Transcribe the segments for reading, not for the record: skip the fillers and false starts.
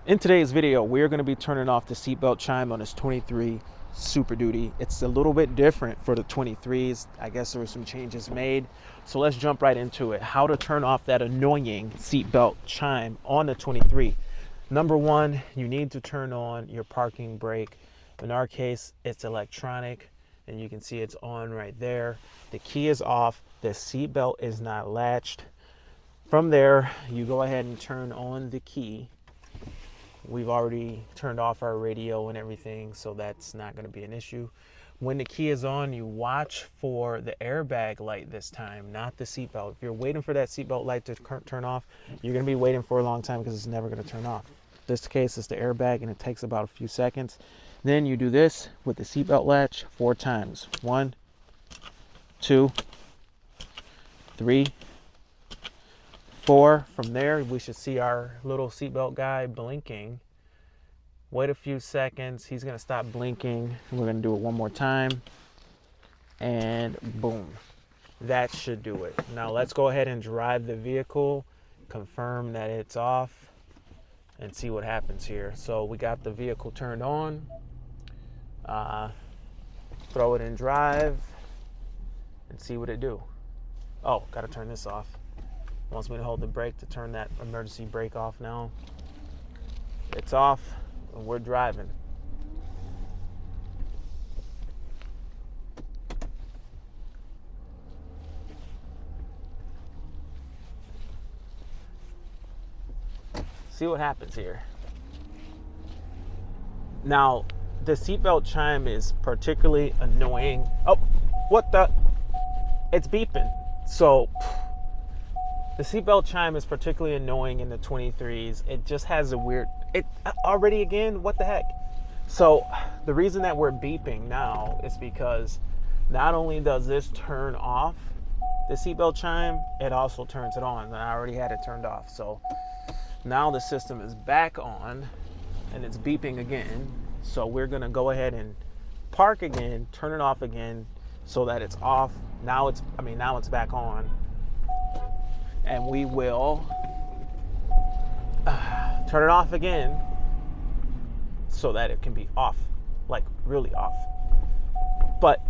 In today's video, we're going to be turning off the seatbelt chime on this 23 Super Duty. It's a little bit different for the 23s. I guess there were some changes made. So let's jump right into it. How to turn off that annoying seatbelt chime on the 23. Number one, you need to turn on your parking brake. In our case, it's electronic, and you can see it's on right there. The key is off. The seatbelt is not latched. From there, you go ahead and turn on the key. We've already turned off our radio and everything, so that's not going to be an issue. When the key is on, you watch for the airbag light this time, not the seatbelt. If you're waiting for that seatbelt light to turn off, you're going to be waiting for a long time because it's never going to turn off. In this case, it's the airbag, and it takes about a few seconds. Then you do this with the seatbelt latch 4 times. 1, 2, 3, 4. From there, we should see our little seatbelt guy blinking. Wait a few seconds. He's going to stop blinking. We're going to do it one more time. And boom. That should do it. Now let's go ahead and drive the vehicle, confirm that it's off, and see what happens here. So we got the vehicle turned on. Throw it in drive and see what it do. Oh, got to turn this off. Wants me to hold the brake to turn that emergency brake off now. It's off, and we're driving. See what happens here. Now, the seatbelt chime is particularly annoying. Oh, what the? It's beeping. So, the seatbelt chime is particularly annoying in the 23s. It just has a weird, already again, what the heck? So the reason that we're beeping now is because not only does this turn off the seatbelt chime, it also turns it on. And I already had it turned off. So now the system is back on and it's beeping again. So we're gonna go ahead and park again, turn it off again so that it's off. Now it's back on. And we will turn it off again so that it can be off, like really off. But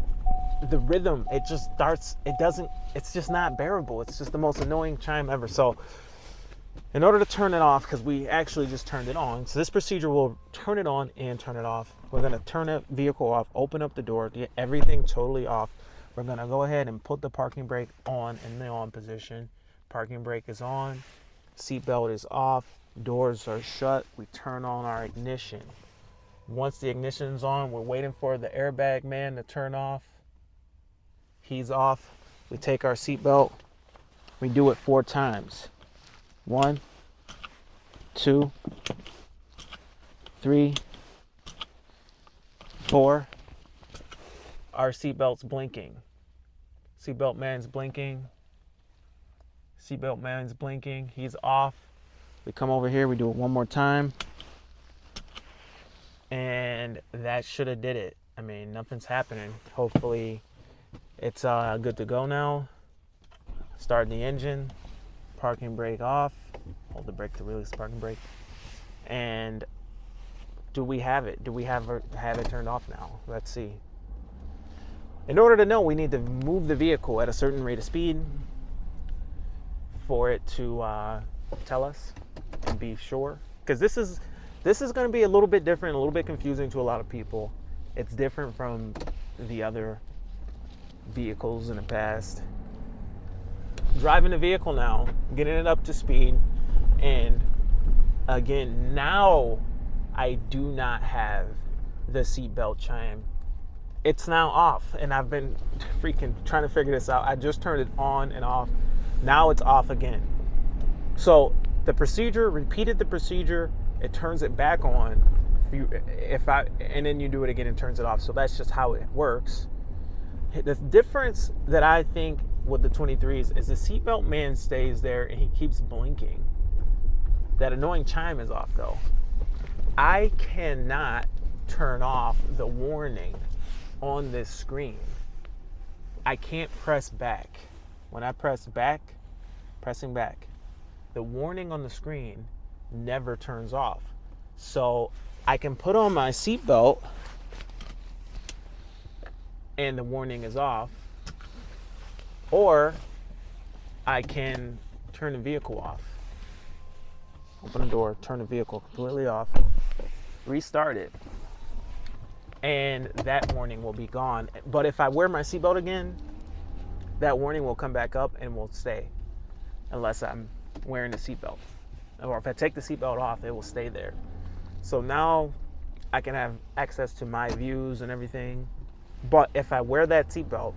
the rhythm, it just starts, it's just not bearable. It's just the most annoying chime ever. So in order to turn it off, because we actually just turned it on, so this procedure will turn it on and turn it off. We're going to turn the vehicle off, open up the door, get everything totally off. We're going to go ahead and put the parking brake on in the on position. Parking brake is on, seatbelt is off, doors are shut. We turn on our ignition. Once the ignition's on, we're waiting for the airbag man to turn off. He's off. We take our seatbelt. We do it 4 times. 1, 2, 3, 4. Our seatbelt's blinking. Seatbelt man's blinking. Seatbelt man's blinking. He's off. We come over here. We do it one more time. And that should have did it. I mean, nothing's happening. Hopefully, it's good to go now. Start the engine. Parking brake off. Hold the brake to release the parking brake. And do we have it? Do we have it turned off now? Let's see. In order to know, we need to move the vehicle at a certain rate of speed for it to tell us and be sure, because this is going to be a little bit different, a little bit confusing to a lot of people. It's different from the other vehicles in the past. Driving the vehicle now, getting it up to speed, and again, now I do not have the seatbelt chime. It's now off, and I've been freaking trying to figure this out. I just turned it on and off. Now it's off again. So the procedure, repeated the procedure, it turns it back on. And then you do it again and turns it off. So that's just how it works. The difference that I think with the 23s is the seatbelt man stays there and he keeps blinking. That annoying chime is off though. I cannot turn off the warning on this screen. I can't press back. When I press back, pressing back, the warning on the screen never turns off. So I can put on my seatbelt and the warning is off, or I can turn the vehicle off. Open the door, turn the vehicle completely off, restart it, and that warning will be gone. But if I wear my seatbelt again, that warning will come back up and will stay unless I'm wearing the seatbelt. Or if I take the seatbelt off, it will stay there. So now I can have access to my views and everything. But if I wear that seatbelt,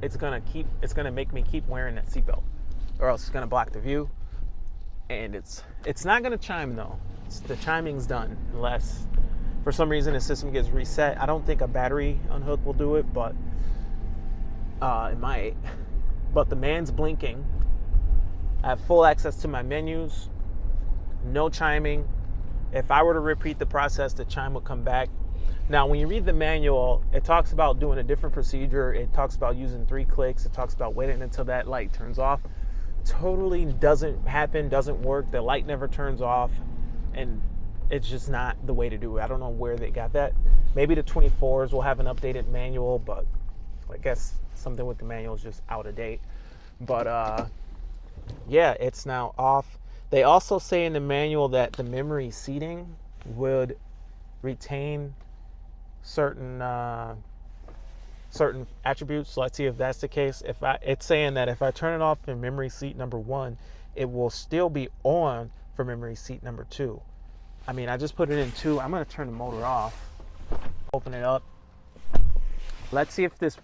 it's gonna make me keep wearing that seatbelt, or else it's gonna block the view. And it's not gonna chime though. The chiming's done unless for some reason the system gets reset. I don't think a battery unhook will do it, but it might. But the man's blinking. I have full access to my menus. No chiming. If I were to repeat the process, the chime would come back. Now, when you read the manual, it talks about doing a different procedure. It talks about using 3 clicks. It talks about waiting until that light turns off. Totally doesn't happen, doesn't work. The light never turns off, and it's just not the way to do it. I don't know where they got that. Maybe the 24s will have an updated manual, but I guess something with the manual is just out of date. But yeah, it's now off. They also say in the manual that the memory seating would retain certain attributes. So let's see if that's the case. It's saying that if I turn it off in memory seat number 1, it will still be on for memory seat number 2. I mean, I just put it in 2. I'm going to turn the motor off, open it up. Let's see if this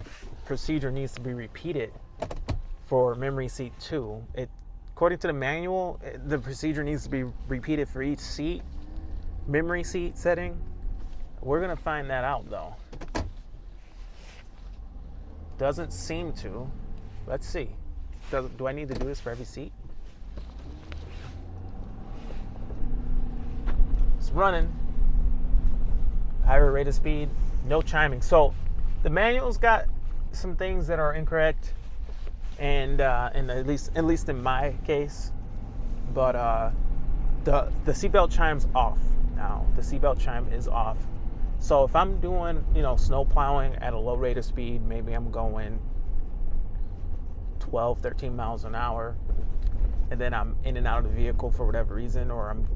procedure needs to be repeated for memory seat 2. According to the manual, the procedure needs to be repeated for each seat, memory seat setting. We're going to find that out though. Doesn't seem to. Let's see. Do I need to do this for every seat? It's running. Higher rate of speed. No chiming. So the manual's got some things that are incorrect, and at least in my case. But the seatbelt chime's off now. The seatbelt chime is off. So if I'm doing, snow plowing at a low rate of speed, maybe I'm going 12, 13 miles an hour, and then I'm in and out of the vehicle for whatever reason, or I'm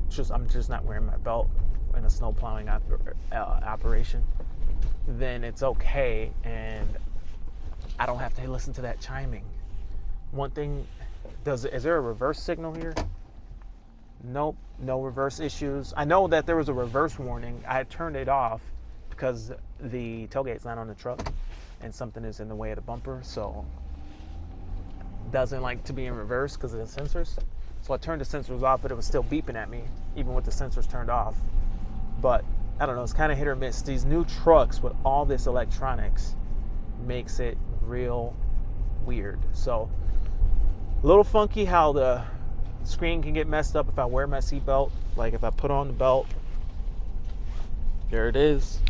just not wearing my belt in a snow plowing operation, then it's okay, and I don't have to listen to that chiming. One thing, is there a reverse signal here? Nope, no reverse issues. I know that there was a reverse warning. I turned it off because the tailgate's not on the truck and something is in the way of the bumper, so it doesn't like to be in reverse because of the sensors. So I turned the sensors off, but it was still beeping at me even with the sensors turned off. But I don't know, it's kind of hit or miss. These new trucks with all this electronics makes it real weird. So a little funky how the screen can get messed up if I wear my seatbelt. Like if I put on the belt, there it is,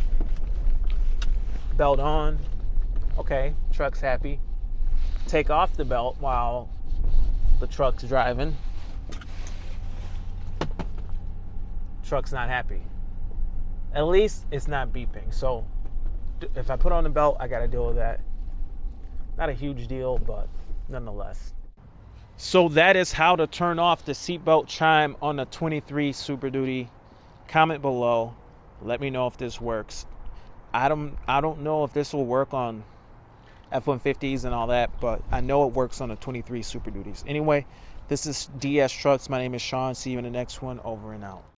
belt on, okay, truck's happy. Take off the belt while the truck's driving, truck's not happy. At least it's not beeping. So if I put on the belt, I gotta deal with that. Not a huge deal, but nonetheless. So that is how to turn off the seatbelt chime on the 23 Super Duty. Comment below. Let me know if this works. I don't know if this will work on F-150s and all that, but I know it works on the 23 Super Duties. Anyway, this is DS Trucks. My name is Sean. See you in the next one. Over and out.